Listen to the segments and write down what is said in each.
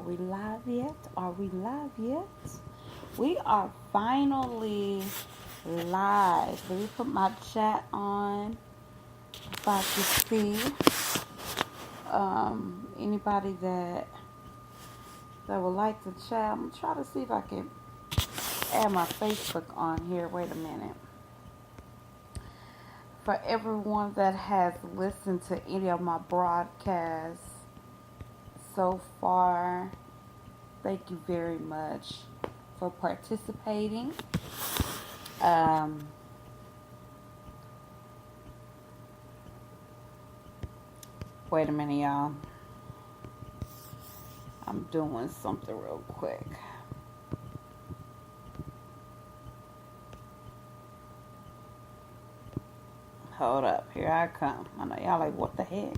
we live yet? Are we live yet? We are finally live. Let me put my chat on if I can see anybody that would like to chat. I'm gonna try to see if I can add my Facebook on here. Wait a minute. For everyone that has listened to any of my broadcasts so far, thank you very much for participating. Um, Wait a minute, y'all. I'm doing something real quick. Hold up. Here I come. I know y'all like, what the heck?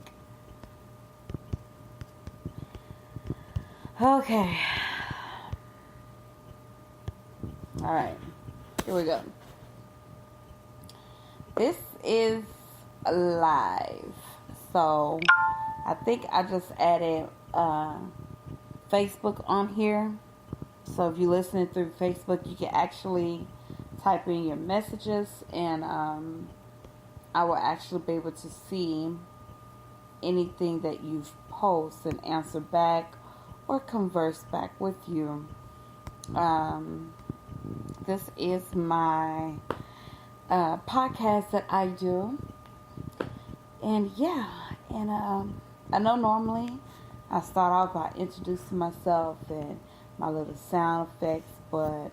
Okay. Alright. Here we go. This is live. So, I think I just added Facebook on here. So, if you're listening through Facebook, you can actually type in your messages and I will actually be able to see anything that you've posted and answer back or converse back with you. This is my podcast that I do. And yeah, and I know normally I start off by introducing myself and my little sound effects, but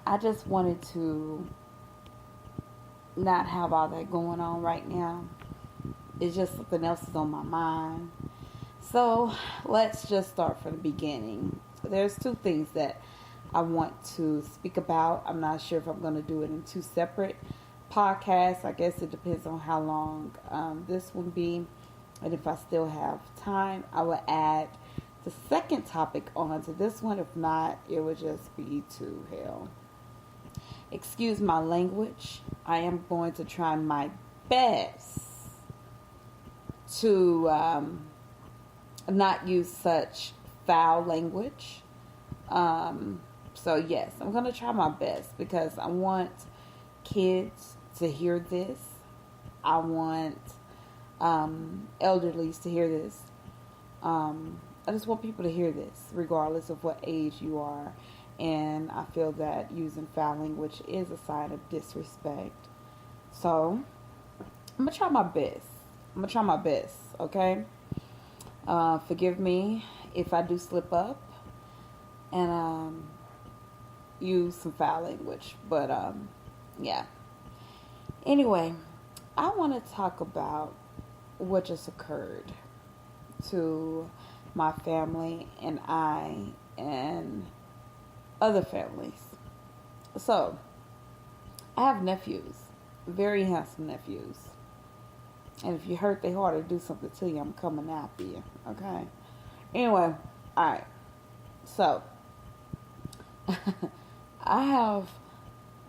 I just wanted to not have all that going on right now. It's just something else is on my mind. So let's just start from the beginning. There's two things that I want to speak about. I'm not sure if I'm going to do it in two separate podcasts. I guess it depends on how long this will be. And if I still have time, I will add the second topic onto this one. If not, it would just be to hell. Excuse my language. I am going to try my best to not use such foul language. So yes, I'm going to try my best because I want kids to hear this. I want elderlies to hear this. I just want people to hear this regardless of what age you are. And I feel that using foul language is a sign of disrespect. So, I'm going to try my best. Okay? Forgive me if I do slip up and use some foul language. But, yeah. Anyway, I want to talk about what just occurred to my family and I and other families. So, I have nephews, very handsome nephews. And if you hurt their heart or do something to you, I'm coming after you, okay? Anyway, alright. So, I have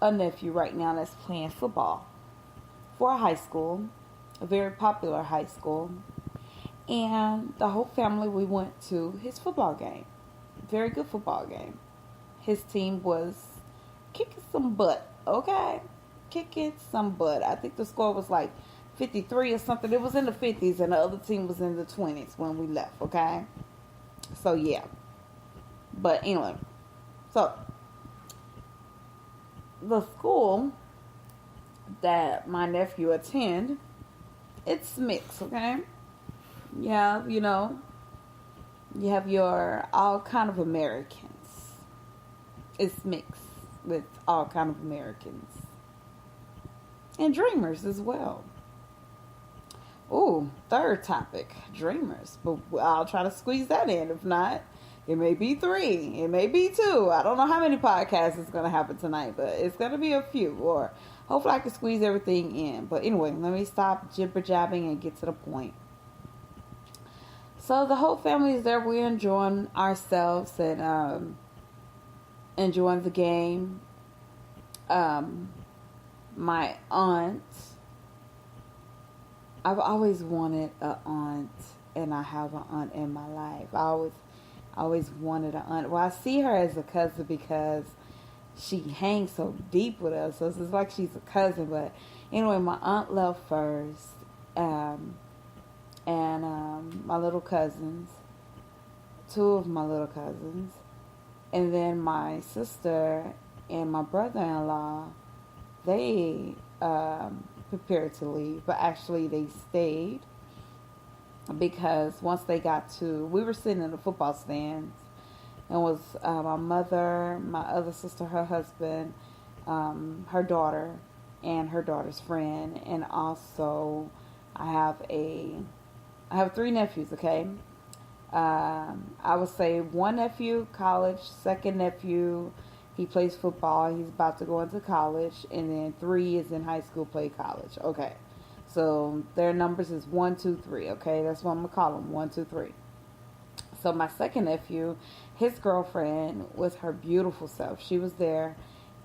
a nephew right now that's playing football for a high school, a very popular high school. And the whole family, we went to his football game. Very good football game. His team was kicking some butt, okay? Kicking some butt. I think the score was like 53 or something. It was in the 50s and the other team was in the 20s when we left, okay? So, yeah. But anyway, so the school that my nephew attend, it's mixed, okay? Yeah, you know, you have your all kind of Americans. It's mixed with all kind of Americans. And dreamers as well. Ooh, third topic, dreamers. But I'll try to squeeze that in. If not, it may be 3. It may be 2. I don't know how many podcasts is going to happen tonight, but it's going to be a few. Or hopefully I can squeeze everything in. But anyway, let me stop jibber-jabbing and get to the point. So the whole family is there. We're enjoying ourselves and enjoying the game. My aunt, I've always wanted an aunt, and I have an aunt in my life. I always I always wanted an aunt. Well, I see her as a cousin because she hangs so deep with us. So it's like she's a cousin. But anyway, my aunt left first. And my little cousins, two of my little cousins, and then my sister and my brother-in-law, they prepared to leave, but actually they stayed because once they got to, we were sitting in the football stands, and it was my mother, my other sister, her husband, her daughter, and her daughter's friend, and also I have three nephews, okay? I would say one nephew, college, second nephew, he plays football, he's about to go into college, and then three is in high school, play college. Okay. So their numbers is 1, 2, 3, okay? That's what I'm going to call them, 1, 2, 3. So my second nephew, his girlfriend was her beautiful self. She was there,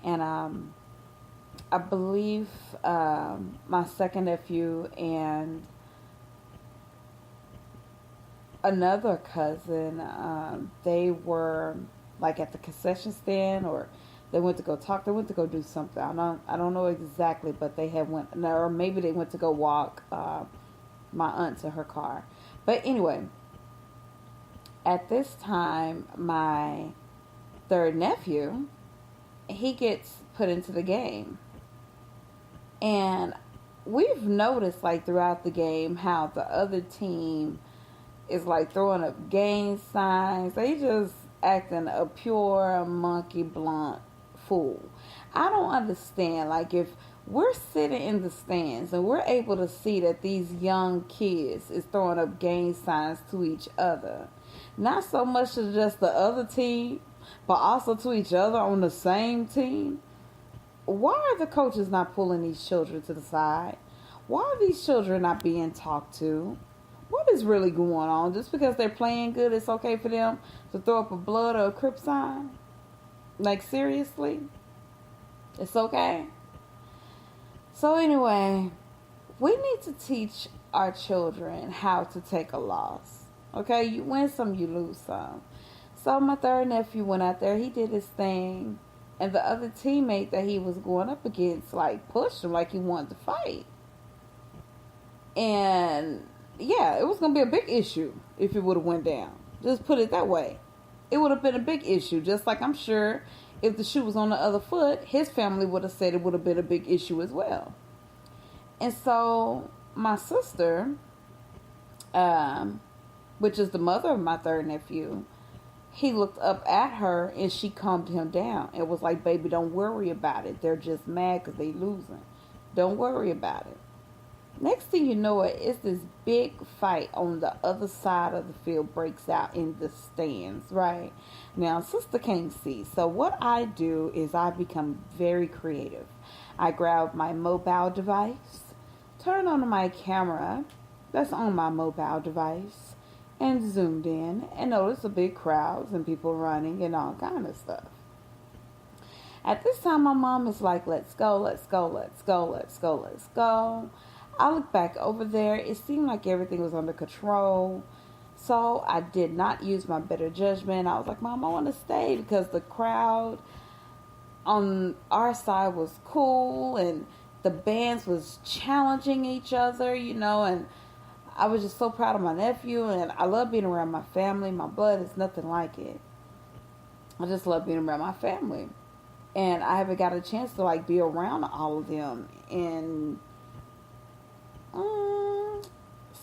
and I believe my second nephew and another cousin, they were like at the concession stand, or they went to go talk. They went to go do something. I don't know exactly, but they had went, or maybe they went to go walk my aunt to her car. But anyway, at this time, my third nephew, he gets put into the game, and we've noticed like throughout the game how the other team is like throwing up gang signs. They just acting a pure monkey blunt fool. I don't understand. Like, if we're sitting in the stands and we're able to see that these young kids is throwing up gang signs to each other, not so much to just the other team, but also to each other on the same team, why are the coaches not pulling these children to the side? Why are these children not being talked to? What is really going on? Just because they're playing good, it's okay for them to throw up a blood or a crip sign? Like, seriously? It's okay? So anyway, we need to teach our children how to take a loss. Okay? You win some, you lose some. So my third nephew went out there. He did his thing. And the other teammate that he was going up against, like, pushed him like he wanted to fight. And yeah, it was going to be a big issue if it would have went down. Just put it that way. It would have been a big issue. Just like I'm sure if the shoe was on the other foot, his family would have said it would have been a big issue as well. And so my sister, which is the mother of my third nephew, he looked up at her and she calmed him down. It was like, baby, don't worry about it. They're just mad because they losing. Don't worry about it. Next thing you know, it's this big fight on the other side of the field breaks out in the stands, right? Now, sister can't see. So what I do is I become very creative. I grab my mobile device, turn on my camera that's on my mobile device, and zoomed in and notice a big crowds and people running and all kind of stuff. At this time, my mom is like, let's go, let's go, let's go, let's go, let's go. I looked back over there. It seemed like everything was under control. So I did not use my better judgment. I was like, Mom, I want to stay because the crowd on our side was cool and the bands was challenging each other, you know, and I was just so proud of my nephew, and I love being around my family. My blood is nothing like it. I just love being around my family. And I haven't got a chance to like be around all of them in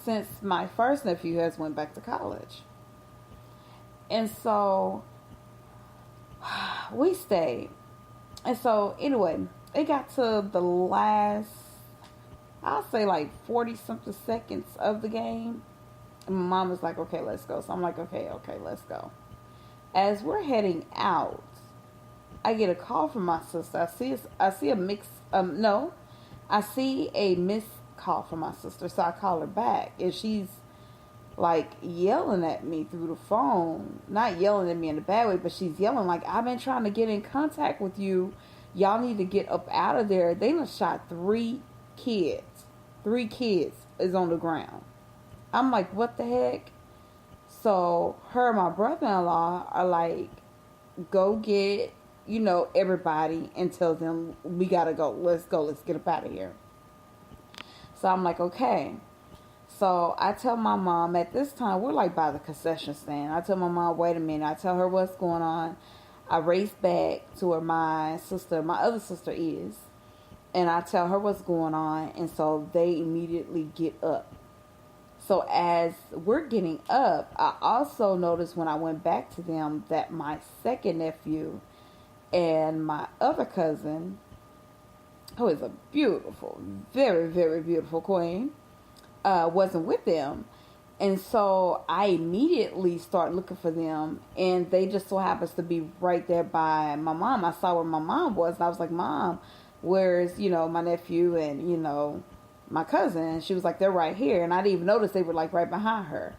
since my first nephew has went back to college. And so we stayed. And so anyway, it got to the last, I'll say like 40 something seconds of the game. And my mom was like, okay, let's go. So I'm like, okay, let's go. As we're heading out, I get a call from my sister. I see a missed call from my sister. So I call her back, and she's like yelling at me through the phone. Not yelling at me in a bad way, but she's yelling like, I've been trying to get in contact with you. Y'all need to get up out of there. They done shot 3 kids. 3 kids is on the ground. I'm like, what the heck? So her and my brother-in-law are like, go get, everybody and tell them we gotta go. Let's go. Let's get up out of here. So I'm like, okay. So I tell my mom, at this time, we're like by the concession stand. I tell my mom, wait a minute. I tell her what's going on. I race back to where my other sister is. And I tell her what's going on. And so they immediately get up. So as we're getting up, I also noticed when I went back to them that my second nephew and my other cousin, who is a beautiful, very, very beautiful queen, wasn't with them. And so I immediately start looking for them, and they just so happens to be right there by my mom. I saw where my mom was, and I was like, Mom, where's, my nephew and, my cousin? And she was like, they're right here. And I didn't even notice they were like right behind her.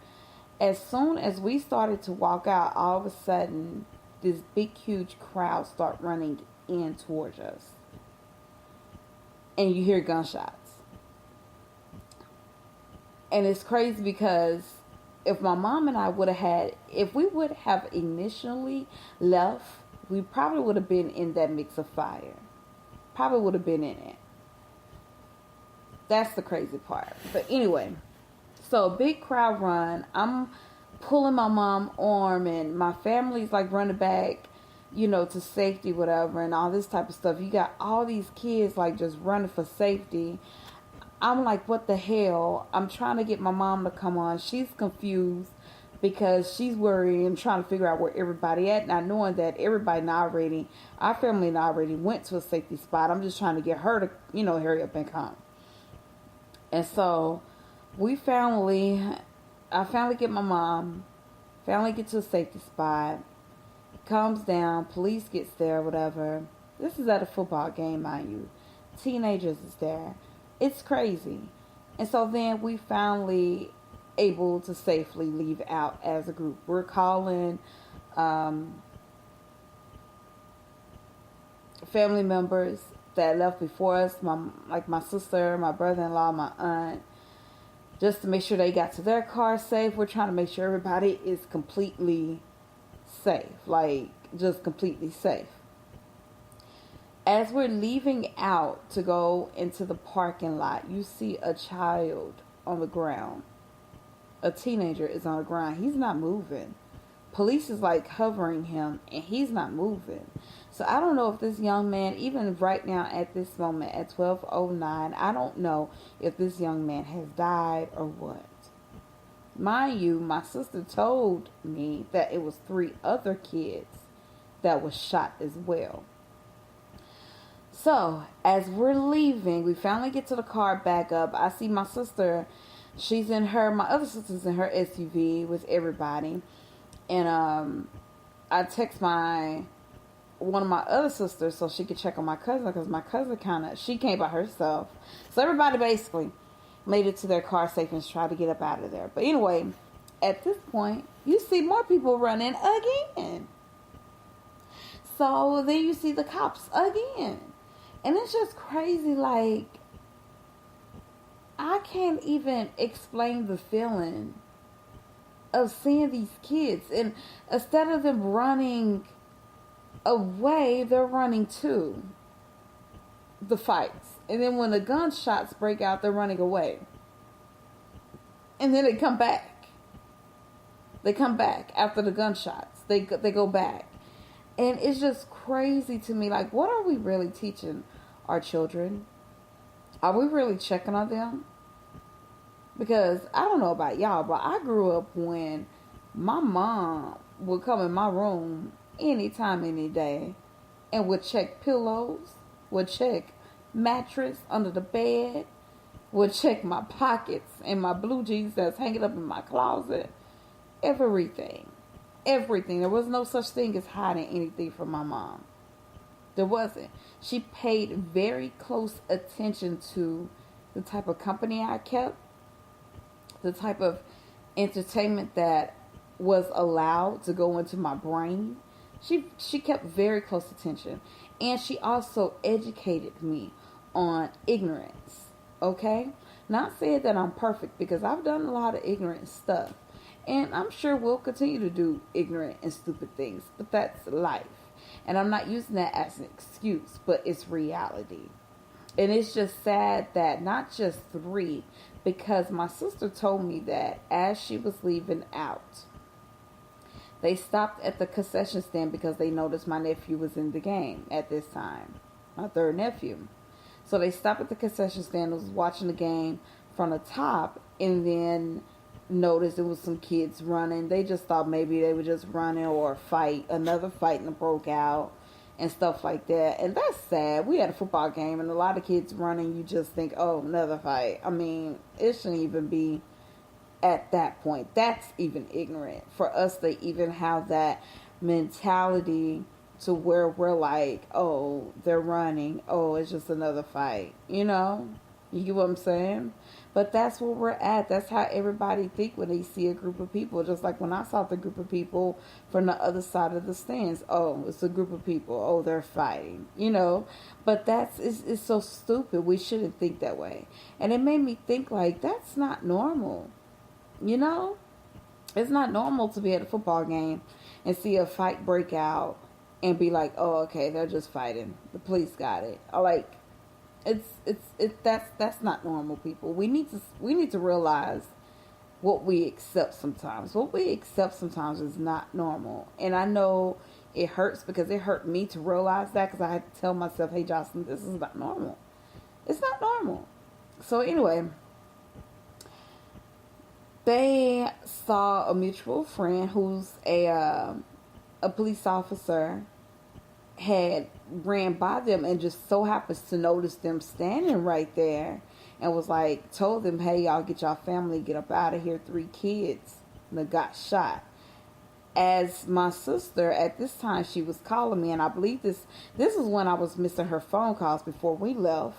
As soon as we started to walk out, all of a sudden, this big, huge crowd start running in towards us. And you hear gunshots. And it's crazy because if my mom and I if we would have initially left, we probably would have been in that mix of fire. Probably would have been in it. That's the crazy part. But anyway, so big crowd run. I'm pulling my mom's arm and my family's like running back, to safety, whatever, and all this type of stuff. You got all these kids like just running for safety. I'm like, what the hell? I'm trying to get my mom to come on. She's confused because she's worried and trying to figure out where everybody at. Not knowing that our family already went to a safety spot. I'm just trying to get her to, hurry up and come. And so I finally get my mom, finally get to a safety spot, comes down, police gets there, whatever. This is at a football game, mind you. Teenagers is there. It's crazy. And so then we finally able to safely leave out as a group. We're calling family members that left before us, my sister, my brother-in-law, my aunt, just to make sure they got to their car safe. We're trying to make sure everybody is completely safe, just completely safe. As we're leaving out to go into the parking lot, you see a child on the ground. A teenager is on the ground. He's not moving. Police is like hovering him, and he's not moving. So I don't know if this young man, even right now at this moment at 12:09, I don't know if this young man has died or what. Mind you, my sister told me that it was 3 other kids that was shot as well. So, as we're leaving, we finally get to the car, back up. I see my sister, my other sister's in her SUV with everybody. And I text one of my other sisters so she could check on my cousin, because my cousin she came by herself. So everybody basically made it to their car safe and tried to get up out of there. But anyway, at this point, you see more people running again. So then you see the cops again. And it's just crazy, I can't even explain the feeling of seeing these kids. And instead of them running away, they're running to the fights. And then when the gunshots break out, they're running away. And then they come back. They come back after the gunshots. They go back. And it's just crazy to me. What are we really teaching our children? Are we really checking on them? Because I don't know about y'all, but I grew up when my mom would come in my room anytime, any day, and would check pillows, would check mattress under the bed, would check my pockets and my blue jeans that's hanging up in my closet. Everything. There was no such thing as hiding anything from my mom. There wasn't. She paid very close attention to the type of company I kept, the type of entertainment that was allowed to go into my brain. She kept very close attention. And she also educated me on ignorance. Okay? Not saying that I'm perfect, because I've done a lot of ignorant stuff. And I'm sure we'll continue to do ignorant and stupid things, but that's life. And I'm not using that as an excuse, but it's reality. And it's just sad that not just three, because my sister told me that as she was leaving out, they stopped at the concession stand because they noticed my nephew was in the game at this time, my third nephew. So they stopped at the concession stand, was watching the game from the top, and then noticed it was some kids running. They just thought maybe they were just running or a fight. Another fight broke out and stuff like that. And that's sad. We had a football game and a lot of kids running. You just think, oh, another fight. I mean, it shouldn't even be at that point. That's even ignorant for us to even have that mentality to where we're like, oh, they're running. Oh, it's just another fight. You know? You get what I'm saying? But that's where we're at. That's how everybody think when they see a group of people. Just like when I saw the group of people from the other side of the stands. Oh, it's a group of people. Oh, they're fighting. You know? But it's so stupid. We shouldn't think that way. And it made me think like, that's not normal. You know? It's not normal to be at a football game and see a fight break out and be like, oh, okay, they're just fighting. The police got it. Or like, that's not normal, people. We need to realize what we accept sometimes. What we accept sometimes is not normal. And I know it hurts because it hurt me to realize that, because I had to tell myself, hey, Jocelyn, this is not normal. It's not normal. So anyway, they saw a mutual friend who's a police officer had ran by them and just so happens to notice them standing right there and was like, told them, hey, y'all get y'all family, get up out of here. 3 kids that got shot. As my sister, at this time, she was calling me, and I believe this is when I was missing her phone calls before we left,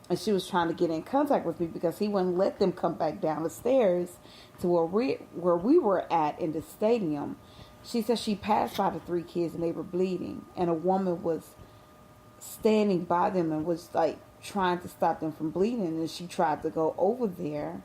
and she was trying to get in contact with me because he wouldn't let them come back down the stairs to where we were at in the stadium. She said she passed by the 3 kids and they were bleeding, and a woman was standing by them and was like trying to stop them from bleeding, and she tried to go over there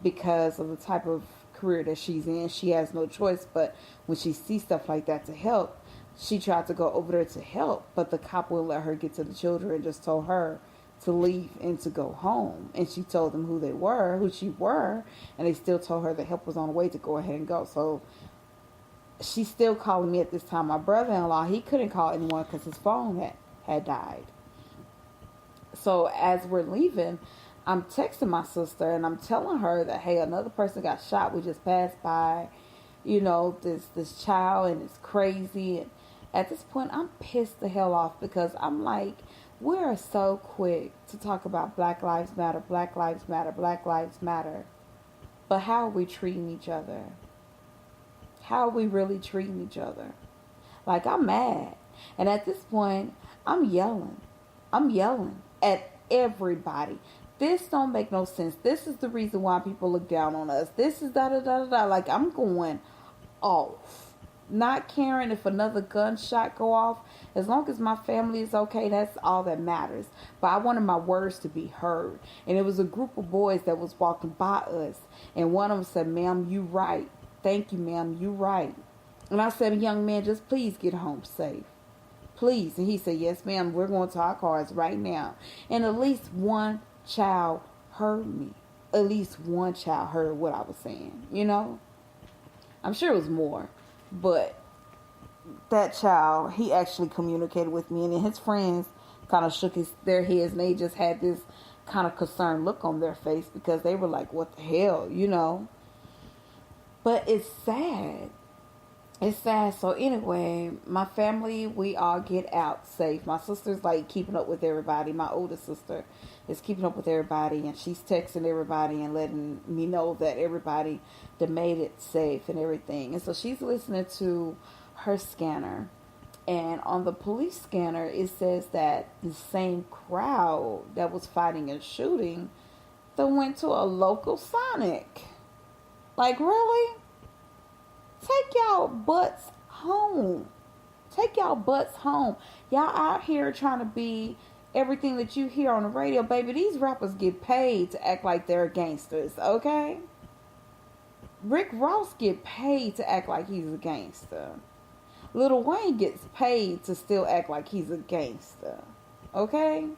because of the type of career that she's in. She has no choice, but when she sees stuff like that to help, she tried to go over there to help, but the cop wouldn't let her get to the children and just told her to leave and to go home. And she told them who she were, and they still told her the help was on the way to go ahead and go. So she's still calling me at this time. My brother-in-law, he couldn't call anyone because his phone had died. So as we're leaving, I'm texting my sister and I'm telling her that, hey, another person got shot. We just passed by, this child, and it's crazy. And at this point, I'm pissed the hell off because I'm like, we're so quick to talk about Black Lives Matter, Black Lives Matter, Black Lives Matter. But how are we treating each other? How are we really treating each other? Like, I'm mad. And at this point, I'm yelling. I'm yelling at everybody. This don't make no sense. This is the reason why people look down on us. This is da-da-da-da-da. Like, I'm going off. Not caring if another gunshot go off. As long as my family is okay, that's all that matters. But I wanted my words to be heard. And it was a group of boys that was walking by us. And one of them said, ma'am, you right. Thank you, ma'am. You right. And I said, young man, just please get home safe. Please. And he said, yes, ma'am. We're going to our cars right now. And at least one child heard me. At least one child heard what I was saying. I'm sure it was more. But that child, he actually communicated with me. And then his friends kind of shook their heads. And they just had this kind of concerned look on their face because they were like, what the hell, But it's sad. It's sad. So anyway, my family, we all get out safe. My sister's like keeping up with everybody. My oldest sister is keeping up with everybody, and she's texting everybody and letting me know that everybody that made it safe and everything. And so she's listening to her scanner. And on the police scanner, it says that the same crowd that was fighting and shooting that went to a local Sonic. Like, really? Take y'all butts home. Take y'all butts home. Y'all out here trying to be everything that you hear on the radio. Baby, these rappers get paid to act like they're gangsters, okay? Rick Ross get paid to act like he's a gangster. Lil Wayne gets paid to still act like he's a gangster. Okay?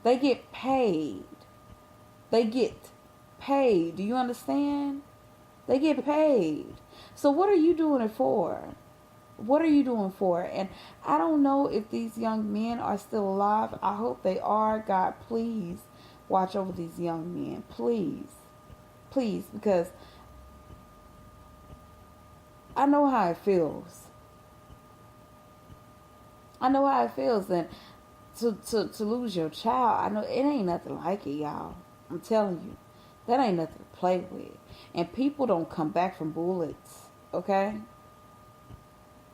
They get paid. They get paid. Do you understand? They get paid. So what are you doing it for? What are you doing for? And I don't know if these young men are still alive. I hope they are. God, please watch over these young men. Please. Please, because I know how it feels. I know how it feels. And to lose your child, I know it ain't nothing like it, y'all. I'm telling you. That ain't nothing to play with. And people don't come back from bullets. Okay?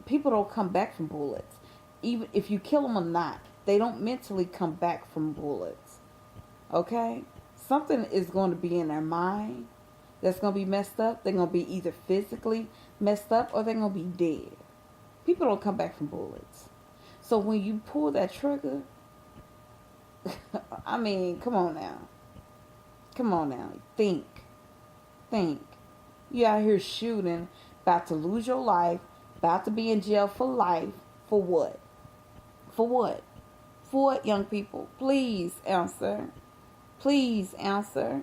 People don't come back from bullets. Even if you kill them or not, they don't mentally come back from bullets. Okay? Something is going to be in their mind that's going to be messed up. They're going to be either physically messed up or they're going to be dead. People don't come back from bullets. So when you pull that trigger, I mean, come on now. Come on now. Think. You out here shooting, about to lose your life, about to be in jail for life. For what? For what? For what, young people? Please answer. Please answer.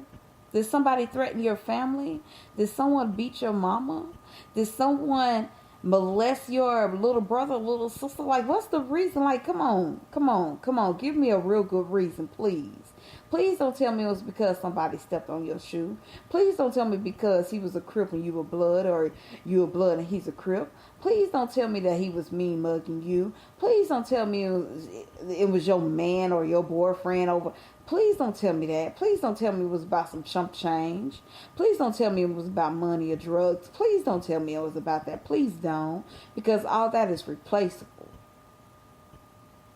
Did somebody threaten your family? Did someone beat your mama? Did someone molest your little brother, little sister? Like, what's the reason? Like, come on. Give me a real good reason, please. Please don't tell me it was because somebody stepped on your shoe. Please don't tell me because he was a Crip and you were Blood, or you were Blood and he's a Crip. Please don't tell me that he was mean mugging you. Please don't tell me it was your man or your boyfriend over. Please don't tell me that. Please don't tell me it was about some chump change. Please don't tell me it was about money or drugs. Please don't tell me it was about that. Please don't. Because all that is replaceable.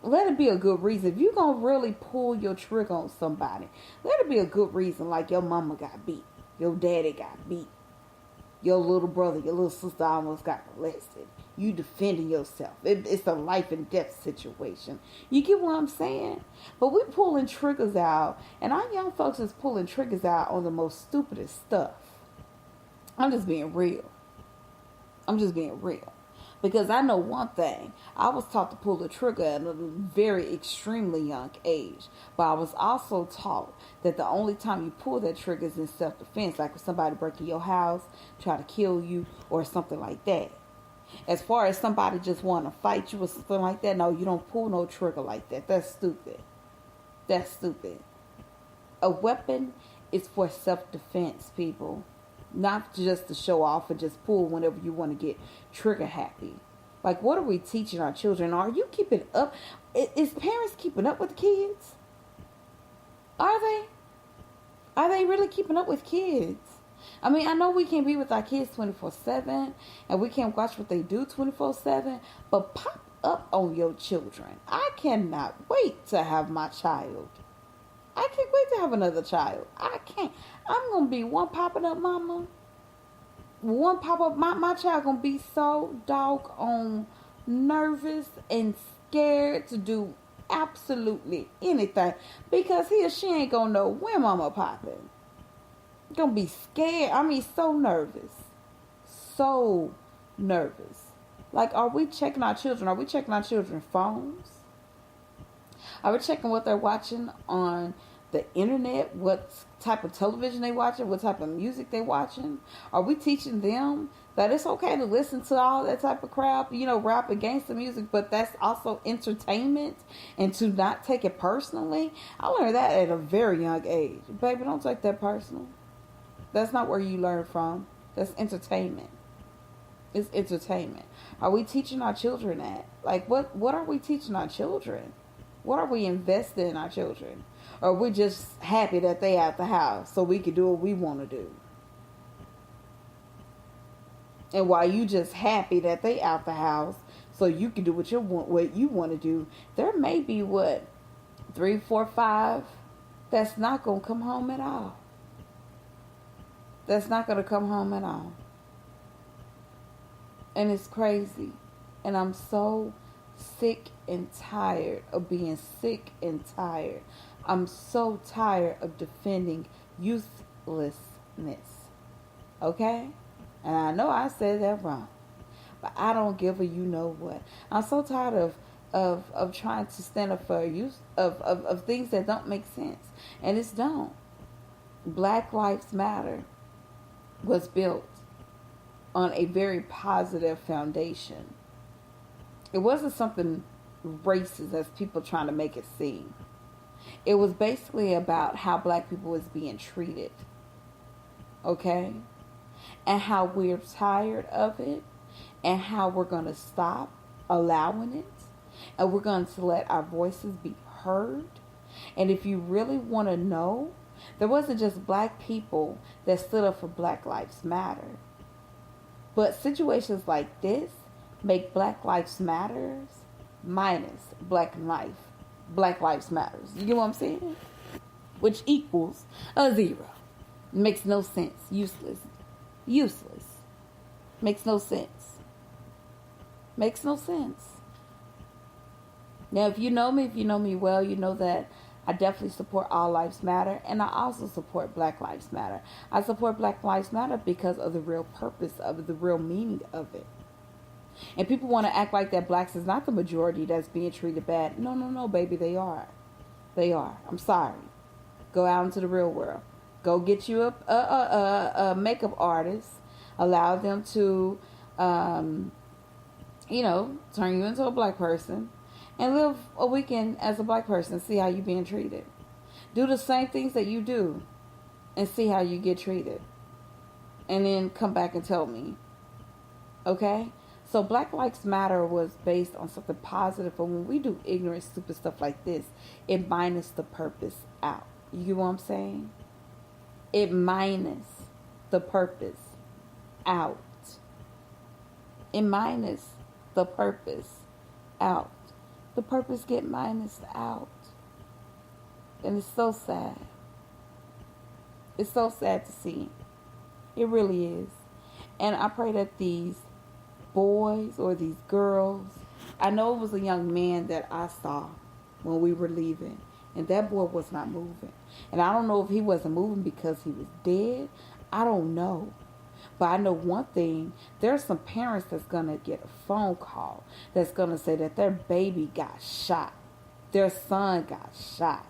Let it be a good reason. If you're going to really pull your trigger on somebody, let it be a good reason. Like your mama got beat. Your daddy got beat. Your little brother, your little sister almost got molested. You defending yourself. It's a life and death situation. You get what I'm saying? But we pulling triggers out. And our young folks is pulling triggers out on the most stupidest stuff. I'm just being real. Because I know one thing. I was taught to pull the trigger at a very extremely young age. But I was also taught that the only time you pull that trigger is in self-defense. Like if somebody breaking your house, try to kill you, or something like that. As far as somebody just want to fight you or something like that, no, you don't pull no trigger like that. That's stupid. A weapon is for self-defense, people. Not just to show off or just pull whenever you want to get trigger happy. Like, what are we teaching our children? Are you keeping up? Is parents keeping up with the kids? Are they? Are they really keeping up with kids? I mean, I know we can't be with our kids 24/7 and we can't watch what they do 24/7, but pop up on your children. I cannot wait to have my child. I can't wait to have another child. I can't. I'm going to be one popping up mama. One pop up. My child going to be so doggone nervous and scared to do absolutely anything. Because he or she ain't going to know when mama popping. Going to be scared. I mean, so nervous. So nervous. Like, are we checking our children? Are we checking our children's phones? Are we checking what they're watching on the internet? What type of television they watching? What type of music they watching? Are we teaching them that it's okay to listen to all that type of crap, rap and gangster music, but that's also entertainment, and to not take it personally? I learned that at a very young age. Baby, don't take that personal. That's not where you learn from. That's entertainment. It's entertainment. Are we teaching our children that? Like, what are we teaching our children? What are we investing in our children? Or we're just happy that they out the house so we can do what we want to do? And while you just happy that they out the house so you can do what you want to do, there may be 3, 4, 5 that's not going to come home at all. That's not going to come home at all. And it's crazy. And I'm so sick and tired of being sick and tired. I'm so tired of defending uselessness. Okay? And I know I said that wrong. But I don't give a you know what. I'm so tired of trying to stand up for use of things that don't make sense. And it's don't. Black Lives Matter was built on a very positive foundation. It wasn't something racist as people trying to make it seem. It was basically about how black people was being treated. Okay? And how we're tired of it. And how we're going to stop allowing it. And we're going to let our voices be heard. And if you really want to know, there wasn't just black people that stood up for Black Lives Matter. But situations like this make Black Lives Matters minus Black Lives Matters. You get what I'm saying? Which equals a 0. Makes no sense. Useless. Makes no sense. Makes no sense. Now, if you know me well, you know that I definitely support All Lives Matter, and I also support Black Lives Matter. I support Black Lives Matter because of the real purpose of it, the real meaning of it. And people want to act like that blacks is not the majority that's being treated bad. No, baby, they are. They are. I'm sorry. Go out into the real world. Go get you a makeup artist. Allow them to, turn you into a black person. And live a weekend as a black person. See how you're being treated. Do the same things that you do. And see how you get treated. And then come back and tell me. Okay? So Black Lives Matter was based on something positive. But when we do ignorant, stupid stuff like this, it minus the purpose out. You get what I'm saying? It minus the purpose out. It minus the purpose out. The purpose get minused out. And it's so sad. It's so sad to see. It really is. And I pray that these boys or these girls, I know it was a young man that I saw when we were leaving. And that boy was not moving. And I don't know if he wasn't moving because he was dead. I don't know. But I know one thing, there's some parents that's going to get a phone call that's going to say that their baby got shot. Their son got shot.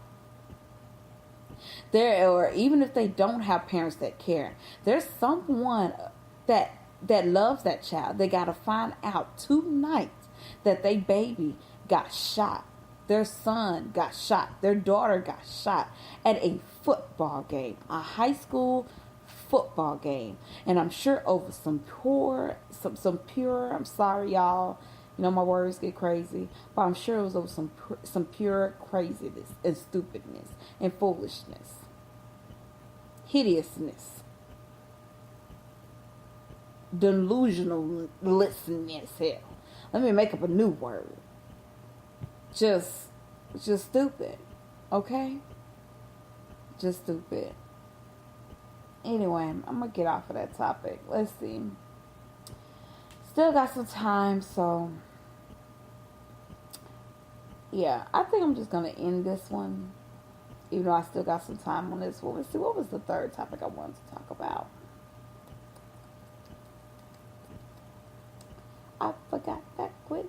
Or even if they don't have parents that care, there's someone that loves that child. They got to find out tonight that their baby got shot. Their son got shot. Their daughter got shot at a football game, a high school football game. And I'm sure over some pure, I'm sorry y'all, my words get crazy, but I'm sure it was over some pure craziness and stupidness and foolishness, hideousness, delusionalness. Hell, let me make up a new word. Just stupid, okay? Just stupid. Anyway, I'm going to get off of that topic. Let's see. Still got some time, so yeah, I think I'm just going to end this one, even though I still got some time on this one. Let's see, what was the third topic I wanted to talk about? I forgot that quick.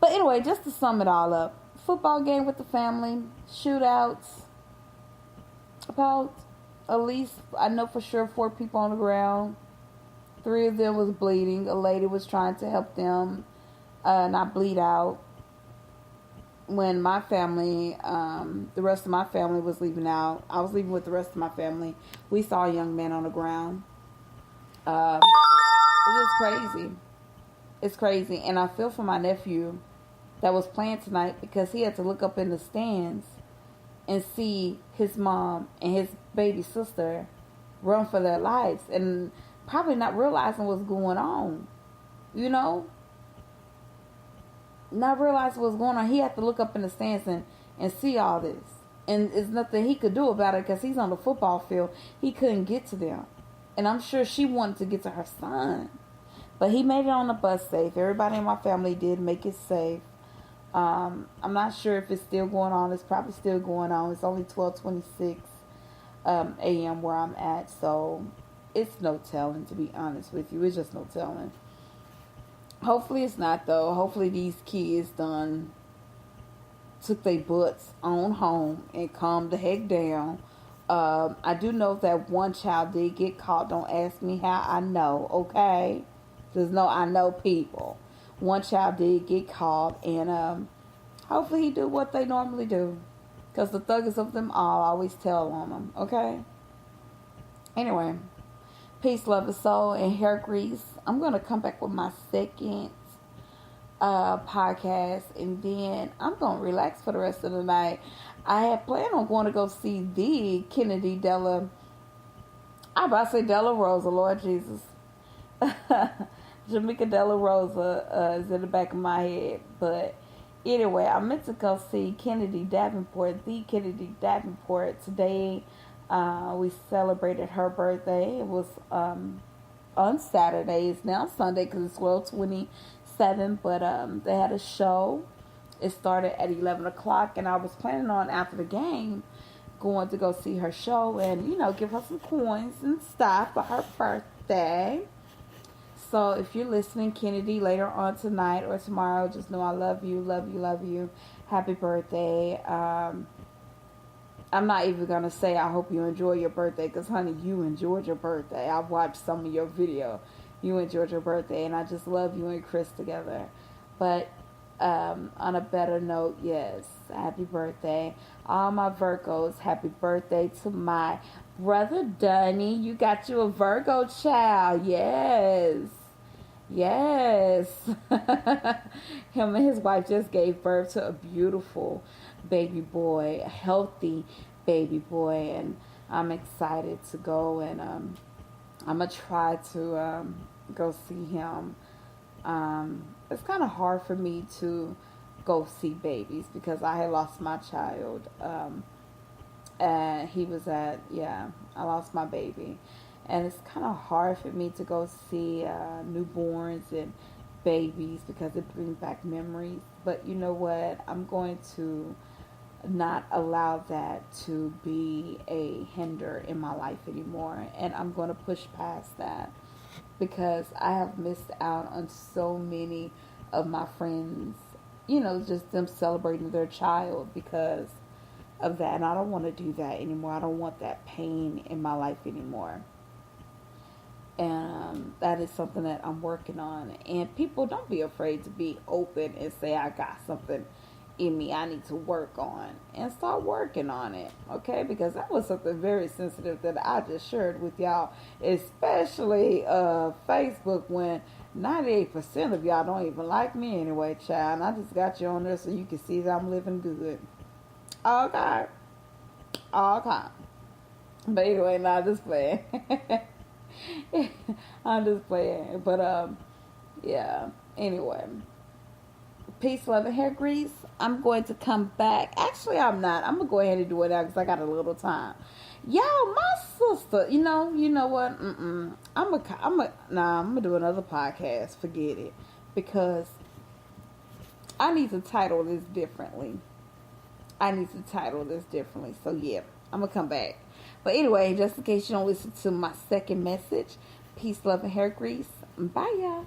But anyway, just to sum it all up, football game with the family, shootouts, about at least, I know for sure, 4 people on the ground. 3 of them was bleeding. A lady was trying to help them not bleed out. When my family, the rest of my family was leaving out, I was leaving with the rest of my family. We saw a young man on the ground. It was crazy. It's crazy. And I feel for my nephew that was playing tonight because he had to look up in the stands and see his mom and his baby sister run for their lives and probably not realizing what's going on. Not realizing what's going on. He had to look up in the stands and see all this. And there's nothing he could do about it because he's on the football field. He couldn't get to them. And I'm sure she wanted to get to her son. But he made it on the bus safe. Everybody in my family did make it safe. I'm not sure if it's still going on. It's probably still going on. It's only 12:26 a.m. where I'm at, so it's no telling, to be honest with you. It's just no telling. Hopefully it's not, though. Hopefully these kids done took their butts on home and calmed the heck down. I do know that one child did get caught. Don't ask me how I know, okay? Just know I know people. One child did get caught, and hopefully he do what they normally do. Because the thuggest of them all always tell on them, okay? Anyway, peace, love, and soul, and hair grease. I'm going to come back with my second podcast, and then I'm going to relax for the rest of the night. I had planned on going to go see the Kennedy Della. I'm about to say Della Rosa, Lord Jesus. Jamaica Della Rosa is in the back of my head. But anyway, I meant to go see Kennedy Davenport, the Kennedy Davenport. Today, we celebrated her birthday. It was on Saturday. It's now Sunday because it's 12:27. But they had a show. It started at 11 o'clock, and I was planning on, after the game, going to go see her show and, give her some coins and stuff for her birthday. So if you're listening, Kennedy, later on tonight or tomorrow, just know I love you, love you, love you. Happy birthday. I'm not even going to say I hope you enjoy your birthday, because, honey, you enjoyed your birthday. I've watched some of your video. You enjoyed your birthday, and I just love you and Chris together. But on a better note, yes, happy birthday. All my Virgos, happy birthday to my brother Dunny. You got you a Virgo child. Yes. Yes. Him and his wife just gave birth to a beautiful baby boy, a healthy baby boy, and I'm excited to go, and I'm going to try to go see him. It's kind of hard for me to go see babies because I had lost my child. And he was I lost my baby. And it's kind of hard for me to go see newborns and babies because it brings back memories. But you know what? I'm going to not allow that to be a hinder in my life anymore. And I'm going to push past that, because I have missed out on so many of my friends, just them celebrating their child because of that. And I don't want to do that anymore. I don't want that pain in my life anymore. And that is something that I'm working on. And people, don't be afraid to be open and say, I got something in me I need to work on, and start working on it, okay? Because that was something very sensitive that I just shared with y'all, especially Facebook, when 98% of y'all don't even like me anyway, child. And I just got you on there so you can see that I'm living good. Okay. But anyway, no, I'm just playing. I'm just playing. But yeah. Anyway. Peace, love, and hair grease. I'm going to come back. Actually, I'm not. I'm going to go ahead and do it now because I got a little time. Y'all, my sister, you know what? I'm going to do another podcast. Forget it. Because I need to title this differently. So, yeah, I'm going to come back. But anyway, just in case you don't listen to my second message, peace, love, and hair grease. Bye, y'all.